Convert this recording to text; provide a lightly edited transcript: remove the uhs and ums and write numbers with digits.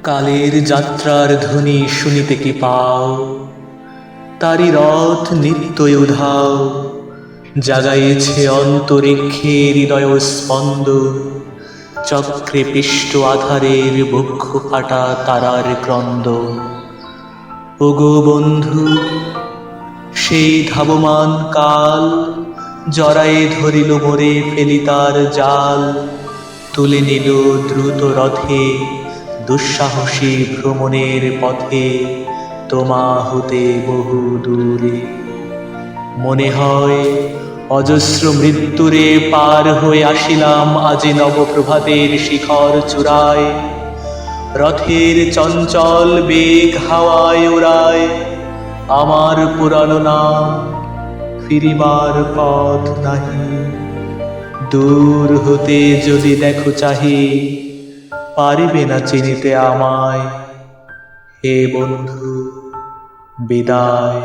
কালের যাত্রার ধ্বনি শুনিতে কি পাও, তারি রথ নিত্যই উধাও, জাগাইছে অন্তরিক্ষে হৃদয় স্পন্দ, চক্রে পিষ্ট আধারের বক্ষ ফাটা তারার ক্রন্দ। ওগো বন্ধু, সেই ধাবমান কাল জড়ায়ে ধরিল মোরে ফেলিতার জাল, তুলে নিল দ্রুত রথে দুঃসাহসী ভ্রমণের পথে তোমা হতে বহু দূরে। মনে হয় অজস্র মৃত্যুরে পার হয়ে আসিলাম আজি নবপ্রভাতের শিখর চূড়ায়। রথের চঞ্চল বেগ হাওয়ায় ওড়ায় আমার পুরানো নাম, ফিরিবার পথ নাহি। দূর হতে যদি দেখো চাহি, পারিবে না চিনিতে আমায়। হে বন্ধু, বিদায়।